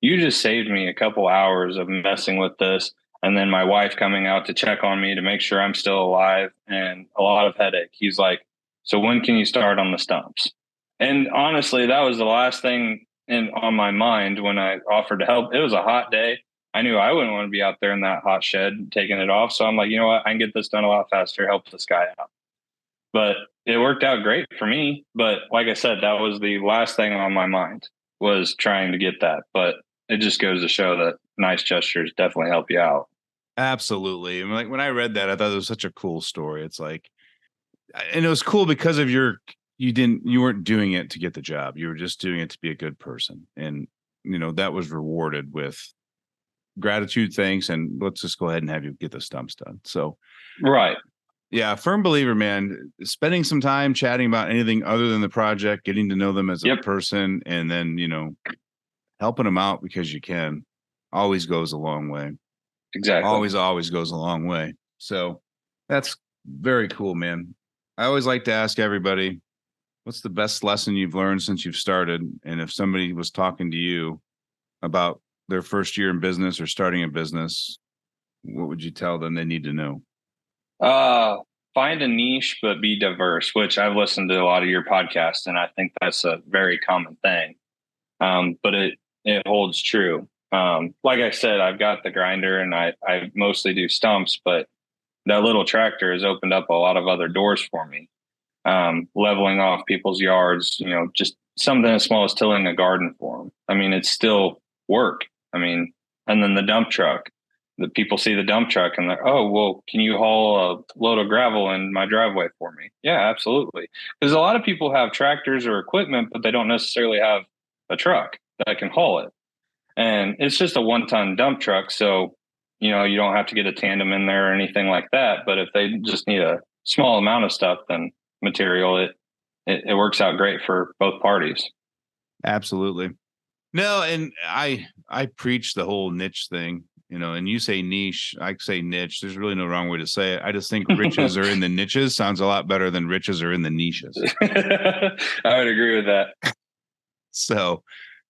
you just saved me a couple hours of messing with this. And then my wife coming out to check on me to make sure I'm still alive and a lot of headache. He's like, so when can you start on the stumps? And honestly, that was the last thing on my mind when I offered to help. It was a hot day. I knew I wouldn't want to be out there in that hot shed taking it off. So I'm like, you know what? I can get this done a lot faster, help this guy out. But it worked out great for me. But like I said, that was the last thing on my mind was trying to get that. But it just goes to show that nice gestures definitely help you out. Absolutely. And like when I read that, I thought it was such a cool story. It's like, and it was cool because of you weren't doing it to get the job. You were just doing it to be a good person. And, that was rewarded with gratitude, thanks. And let's just go ahead and have you get the stumps done. So, right. Yeah. Firm believer, man, spending some time chatting about anything other than the project, getting to know them as a person, and then, helping them out because you can always goes a long way. Exactly. Always goes a long way. So that's very cool, man. I always like to ask everybody, what's the best lesson you've learned since you've started? And if somebody was talking to you about their first year in business or starting a business, what would you tell them they need to know? Find a niche, but be diverse, which I've listened to a lot of your podcasts, and I think that's a very common thing. But it holds true. Like I said, I've got the grinder and I mostly do stumps, but that little tractor has opened up a lot of other doors for me. Leveling off people's yards, just something as small as tilling a garden for them. I mean, it's still work. I mean, and then the dump truck, the people see the dump truck and they're, oh, well, can you haul a load of gravel in my driveway for me? Yeah, absolutely. Because a lot of people have tractors or equipment, but they don't necessarily have a truck that can haul it. And it's just a 1-ton dump truck. So, you know, you don't have to get a tandem in there or anything like that. But if they just need a small amount of stuff, then material, it works out great for both parties. Absolutely. No, and I preach the whole niche thing, you know, and you say niche, I say niche. There's really no wrong way to say it. I just think riches are in the niches sounds a lot better than riches are in the niches. I would agree with that. So,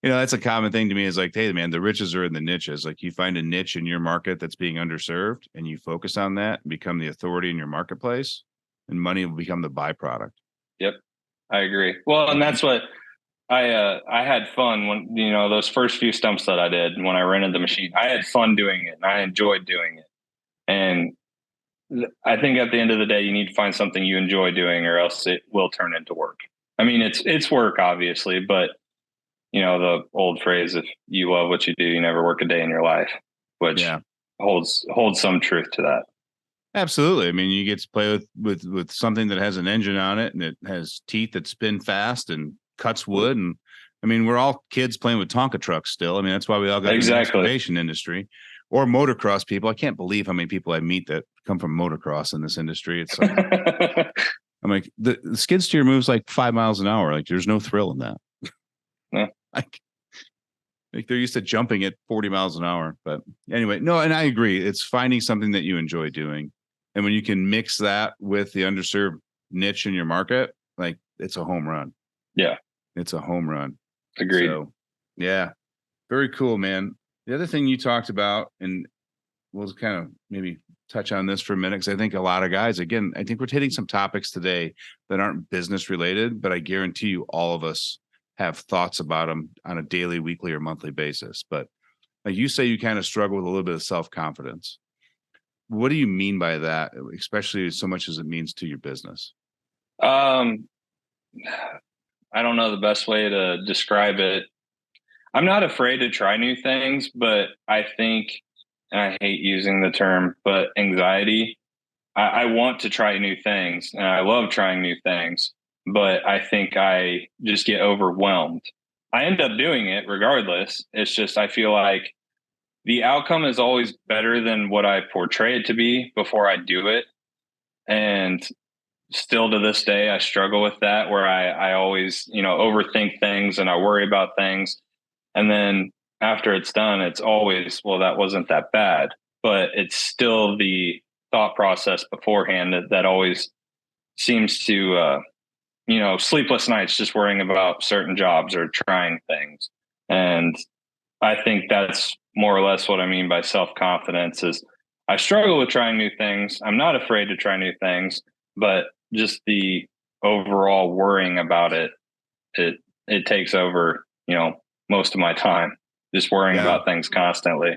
you know, that's a common thing to me is like, hey, man, the riches are in the niches. Like you find a niche in your market that's being underserved and you focus on that and become the authority in your marketplace, and money will become the byproduct. Yep, I agree. Well, and that's what I had fun when, you know, those first few stumps that I did when I rented the machine. I had fun doing it and I enjoyed doing it. And I think at the end of the day, you need to find something you enjoy doing, or else it will turn into work. I mean, it's work, obviously, but you know, the old phrase, if you love what you do, you never work a day in your life, which holds some truth to that. Absolutely. I mean, you get to play with something that has an engine on it and it has teeth that spin fast and cuts wood. And I mean, we're all kids playing with Tonka trucks still. I mean, that's why we all got in the excavation industry or motocross people. I can't believe how many people I meet that come from motocross in this industry. It's like, I'm like, the skid steer moves like 5 miles an hour. Like there's no thrill in that. Yeah. Like they're used to jumping at 40 miles an hour. But anyway, no, and I agree. It's finding something that you enjoy doing. And when you can mix that with the underserved niche in your market, like it's a home run. Yeah. It's a home run. Agreed. So, yeah, very cool, man. The other thing you talked about, and we'll kind of maybe touch on this for a minute, because I think a lot of guys, again, I think we're hitting some topics today that aren't business related, but I guarantee you all of us have thoughts about them on a daily, weekly, or monthly basis. But like you say, you kind of struggle with a little bit of self-confidence. What do you mean by that, especially so much as it means to your business? I don't know the best way to describe it. I'm not afraid to try new things, but I think, and I hate using the term, but anxiety. I want to try new things and I love trying new things, but I think I just get overwhelmed. I end up doing it regardless. It's just, I feel like the outcome is always better than what I portray it to be before I do it. And still to this day, I struggle with that where I always, you know, overthink things and I worry about things. And then after it's done, it's always, well, that wasn't that bad, but it's still the thought process beforehand that always seems to, you know, sleepless nights, just worrying about certain jobs or trying things. And I think that's more or less what I mean by self-confidence is I struggle with trying new things. I'm not afraid to try new things, but just the overall worrying about it takes over, you know, most of my time, just worrying about things constantly.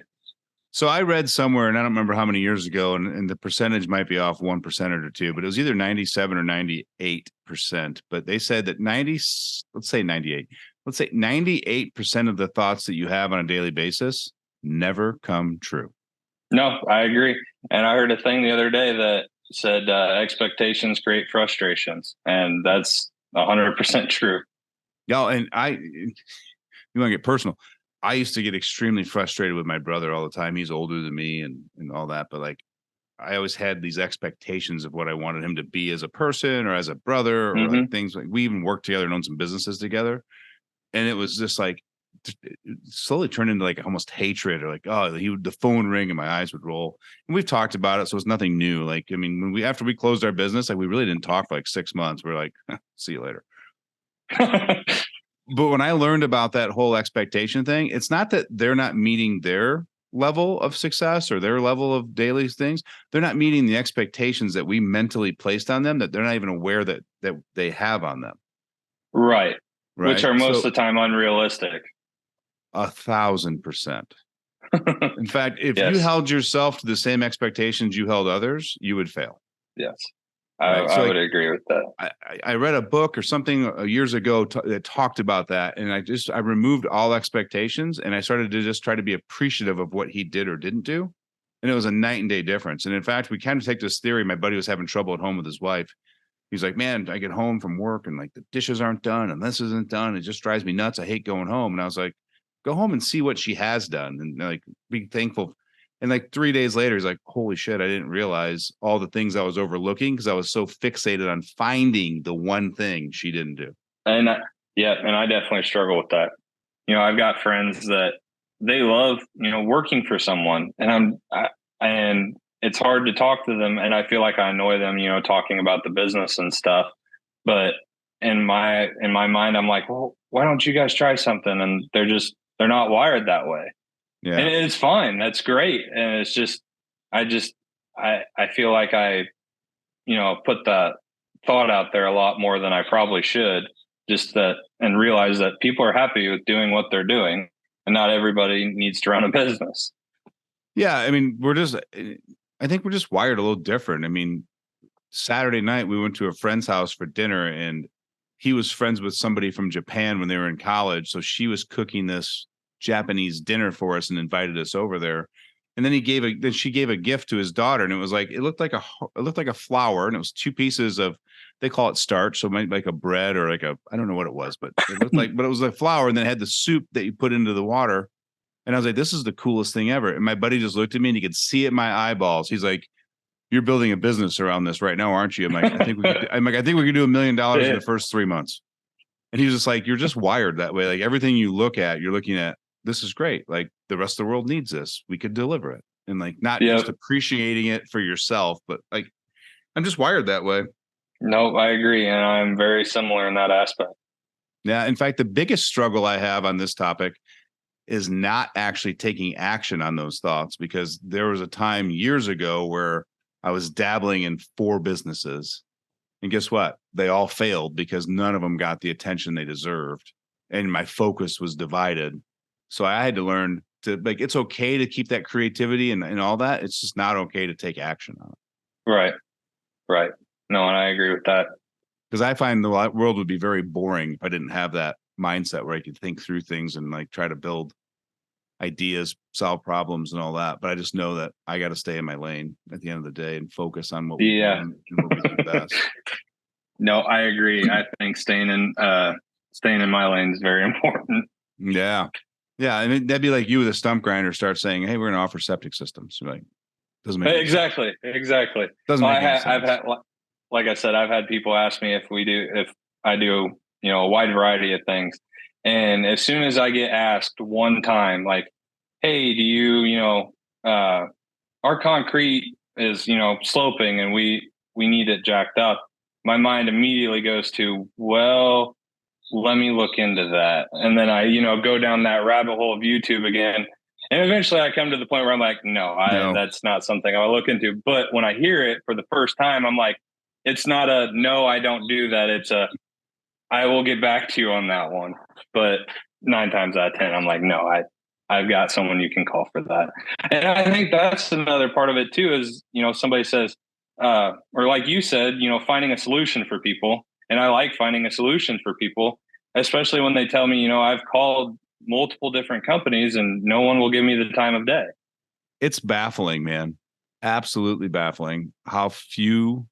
So I read somewhere, and I don't remember how many years ago, and the percentage might be off 1% or 2, but it was either 97 or 98%. But they said that 98% of the thoughts that you have on a daily basis never come true. No, I agree. And I heard a thing the other day that said expectations create frustrations, and that's 100% true. Yeah, and you want to get personal. I used to get extremely frustrated with my brother all the time. He's older than me and all that. But like, I always had these expectations of what I wanted him to be as a person or as a brother or like things like we even worked together and owned some businesses together. And it was just like, it slowly turned into like almost hatred or like, oh, the phone ring and my eyes would roll. And we've talked about it. So it's nothing new. Like, I mean, after we closed our business, like we really didn't talk for like 6 months. We're like, see you later. But when I learned about that whole expectation thing, it's not that they're not meeting their level of success or their level of daily things. They're not meeting the expectations that we mentally placed on them, that they're not even aware that they have on them. Right. Which are most of the time unrealistic. 1,000%. In fact, if you held yourself to the same expectations you held others, you would fail. Yes. Right. I would agree with that. I read a book or something years ago that talked about that. And I removed all expectations and I started to just try to be appreciative of what he did or didn't do. And it was a night and day difference. And in fact, we kind of take this theory. My buddy was having trouble at home with his wife. He's like, man, I get home from work and like the dishes aren't done and this isn't done. It just drives me nuts. I hate going home. And I was like, go home and see what she has done and like be thankful. And like 3 days later, he's like, holy shit, I didn't realize all the things I was overlooking because I was so fixated on finding the one thing she didn't do. And and I definitely struggle with that. I've got friends that they love, working for someone, and it's hard to talk to them, and I feel like I annoy them, talking about the business and stuff. But in my mind, I'm like, well, why don't you guys try something? And they're not wired that way. Yeah. And it's fine. That's great. And it's just, I feel like I, put the thought out there a lot more than I probably should, and realize that people are happy with doing what they're doing and not everybody needs to run a business. Yeah. I mean, I think we're just wired a little different. I mean, Saturday night, we went to a friend's house for dinner and he was friends with somebody from Japan when they were in college. So she was cooking this Japanese dinner for us and invited us over there. And then she gave a gift to his daughter, and it was like it looked like a flower, and it was two pieces of, they call it starch, so it might be like a bread or like I don't know what it was, but it looked like, but it was a flour, and then it had the soup that you put into the water. And I was like, this is the coolest thing ever. And my buddy just looked at me and he could see it in my eyeballs. He's like, you're building a business around this right now, aren't you? I'm like, I think we could do $1 million in the first 3 months. And he was just like, you're just wired that way. Like everything you look at, you're looking at, this is great. Like the rest of the world needs this. We could deliver it. And like, not just appreciating it for yourself, but like, I'm just wired that way. No, I agree. And I'm very similar in that aspect. Yeah. In fact, the biggest struggle I have on this topic is not actually taking action on those thoughts, because there was a time years ago where I was dabbling in 4 businesses. And guess what? They all failed because none of them got the attention they deserved. And my focus was divided. So I had to learn to, like, it's okay to keep that creativity and all that. It's just not okay to take action on it. Right. Right. No, and I agree with that. Because I find the world would be very boring if I didn't have that mindset where I could think through things and like try to build ideas, solve problems and all that. But I just know that I got to stay in my lane at the end of the day and focus on what we do and what we do best. No, I agree. I think staying in my lane is very important. Yeah. Yeah. I mean, that'd be like you with a stump grinder start saying, hey, we're going to offer septic systems. You're like, doesn't make exactly. Doesn't make any sense. I've had, like I said, I've had people ask me if I do, a wide variety of things. And as soon as I get asked one time, like, hey, do you, our concrete is, sloping and we need it jacked up, my mind immediately goes to, well, let me look into that. And then I, go down that rabbit hole of YouTube again. And eventually I come to the point where I'm like, no, that's not something I'll look into. But when I hear it for the first time, I'm like, it's not a, no, I don't do that. It's a, I will get back to you on that one. But 9 times out of 10, I'm like, no, I've got someone you can call for that. And I think that's another part of it too, is, somebody says, or like you said, finding a solution for people. And I like finding a solution for people, especially when they tell me, I've called multiple different companies and no one will give me the time of day. It's baffling, man. Absolutely baffling how few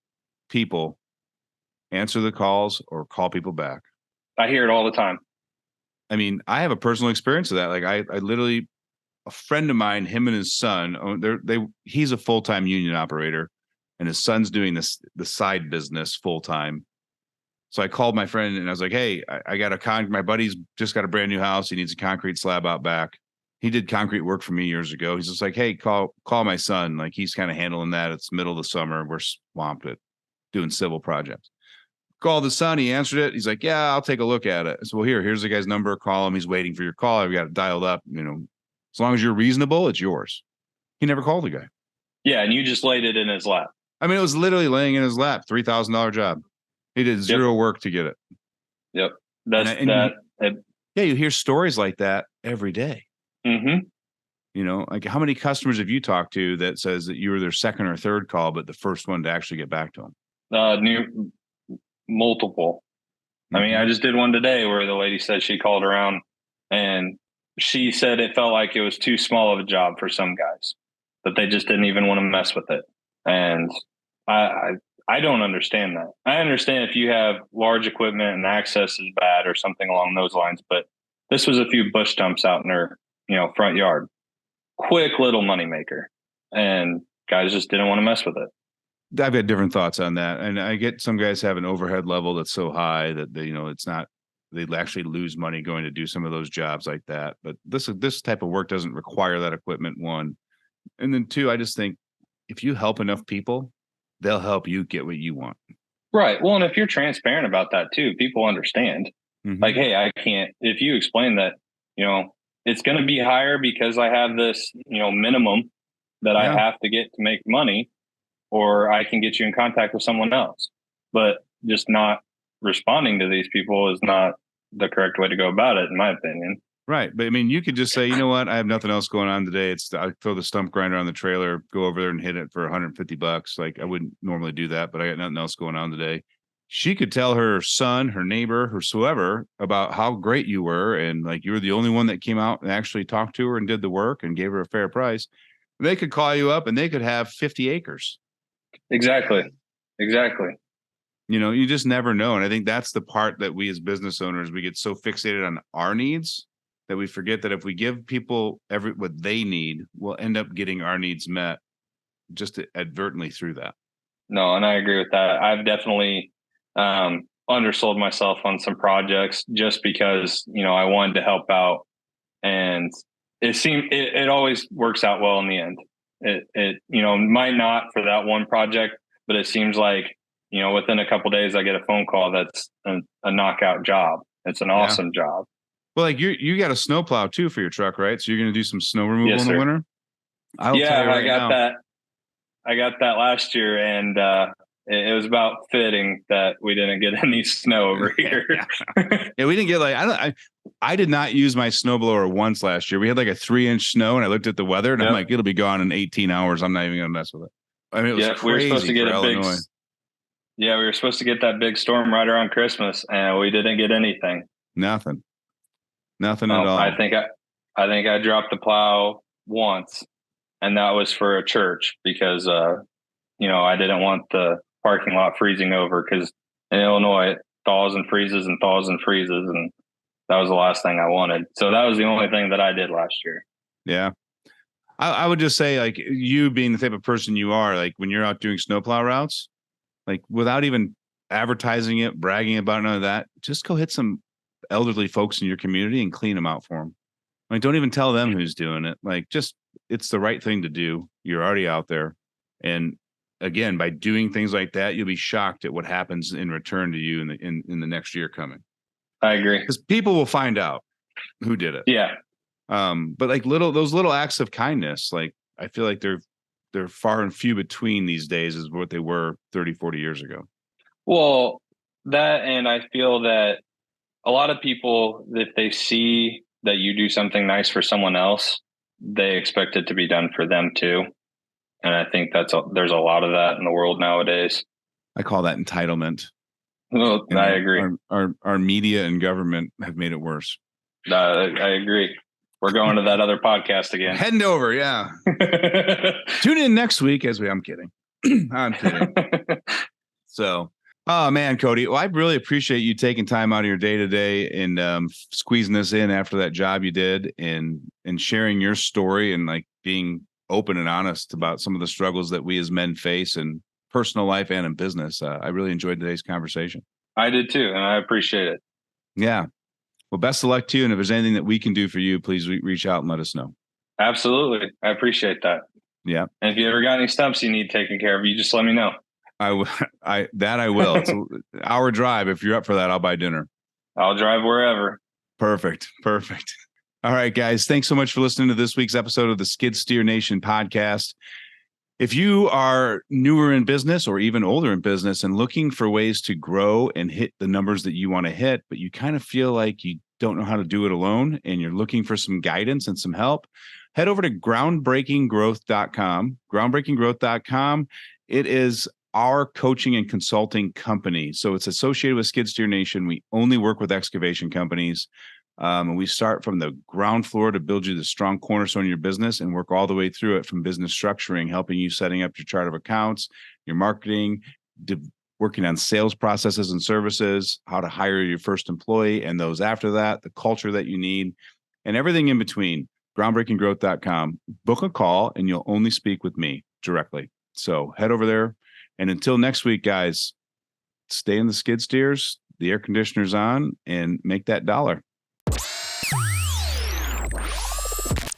people answer the calls or call people back. I hear it all the time. I mean, I have a personal experience of that. Like I literally, a friend of mine, him and his son, he's a full-time union operator and his son's doing the side business full-time. So I called my friend and I was like, hey, I got my buddy's just got a brand new house. He needs a concrete slab out back. He did concrete work for me years ago. He's just like, hey, call my son. Like he's kind of handling that. It's middle of the summer. We're swamped at doing civil projects. Called the son. He answered it. He's like, yeah, I'll take a look at it. I said, well, here's the guy's number. Call him. He's waiting for your call. I've got it dialed up. As long as you're reasonable, it's yours. He never called the guy. Yeah. And you just laid it in his lap. I mean, it was literally laying in his lap, $3,000 job. He did zero work to get it. Yep. Yeah. You hear stories like that every day. Mm-hmm. Like how many customers have you talked to that says that you were their second or third call, but the first one to actually get back to them? New multiple. I mean, I just did one today where the lady said she called around and she said it felt like it was too small of a job for some guys, that they just didn't even want to mess with it. And I don't understand that. I understand if you have large equipment and access is bad or something along those lines, but this was a few bush dumps out in her, front yard. Quick little moneymaker. And guys just didn't want to mess with it. I've got different thoughts on that. And I get some guys have an overhead level that's so high that they, it's not, they actually lose money going to do some of those jobs like that. But this type of work doesn't require that equipment, one. And then two, I just think if you help enough people, they'll help you get what you want. Right. Well, and if you're transparent about that too, people understand. Like, hey, I can't, if you explain that, it's going to be higher because I have this, minimum that I have to get to make money, or I can get you in contact with someone else. But just not responding to these people is not the correct way to go about it, in my opinion. Right. But I mean, you could just say, you know what? I have nothing else going on today. I throw the stump grinder on the trailer, go over there and hit it for $150. Like, I wouldn't normally do that, but I got nothing else going on today. She could tell her son, her neighbor, whoever about how great you were. And like, you were the only one that came out and actually talked to her and did the work and gave her a fair price. They could call you up and they could have 50 acres. Exactly. You just never know. And I think that's the part that we as business owners, we get so fixated on our needs that we forget that if we give people what they need, we'll end up getting our needs met just advertently through that. No, and I agree with that. I've definitely undersold myself on some projects just because, I wanted to help out, and it always works out well in the end. It might not for that one project, but it seems like, within a couple of days, I get a phone call that's a knockout job. It's an awesome job. Well, like you got a snowplow too for your truck, right? So you're going to do some snow removal in the winter. I got that last year, and it was about fitting that we didn't get any snow over here. Yeah, we didn't get I did not use my snowblower once last year. We had like a 3-inch snow, and I looked at the weather, and I'm like, it'll be gone in 18 hours. I'm not even going to mess with it. I mean, it was crazy. We were supposed to get Illinois. We were supposed to get that big storm right around Christmas, and we didn't get anything. Nothing at all. I think I dropped the plow once, and that was for a church because I didn't want the parking lot freezing over, because in Illinois it thaws and freezes, and that was the last thing I wanted. So that was the only thing that I did last year. Yeah. I would just say, like, you being the type of person you are, like when you're out doing snowplow routes, like without even advertising it, bragging about none of that, just go hit some elderly folks in your community and clean them out for them. Like, don't even tell them who's doing it. Like, just, it's the right thing to do. You're already out there. And again, by doing things like that, you'll be shocked at what happens in return to you in the next year coming. I agree. Because people will find out who did it. Yeah. But like those little acts of kindness, like, I feel like they're far and few between these days is what they were 30, 40 years ago. Well, that, and I feel that a lot of people, if they see that you do something nice for someone else, they expect it to be done for them too. And I think there's a lot of that in the world nowadays. I call that entitlement. Well, I agree. Our media and government have made it worse. I agree. We're going to that other podcast again. Heading over, yeah. Tune in next week I'm kidding. I'm kidding. So, oh man, Cody, well, I really appreciate you taking time out of your day today and squeezing this in after that job you did, and sharing your story, and like being open and honest about some of the struggles that we as men face in personal life and in business. I really enjoyed today's conversation. I did too, and I appreciate it. Yeah. Well, best of luck to you. And if there's anything that we can do for you, please reach out and let us know. Absolutely. I appreciate that. Yeah. And if you ever got any stumps you need taken care of, you just let me know. I will. It's an hour drive. If you're up for that, I'll buy dinner. I'll drive wherever. Perfect. All right, guys. Thanks so much for listening to this week's episode of the Skid Steer Nation podcast. If you are newer in business or even older in business and looking for ways to grow and hit the numbers that you want to hit, but you kind of feel like you don't know how to do it alone and you're looking for some guidance and some help, head over to groundbreakinggrowth.com. Groundbreakinggrowth.com. It is our coaching and consulting company. So it's associated with Skid Steer Nation. We only work with excavation companies. And we start from the ground floor to build you the strong cornerstone of your business and work all the way through it, from business structuring, helping you setting up your chart of accounts, your marketing, working on sales processes and services, how to hire your first employee and those after that, the culture that you need, and everything in between. Groundbreakinggrowth.com. Book a call and you'll only speak with me directly. So head over there. And until next week, guys, stay in the skid steers, the air conditioner's on, and make that dollar.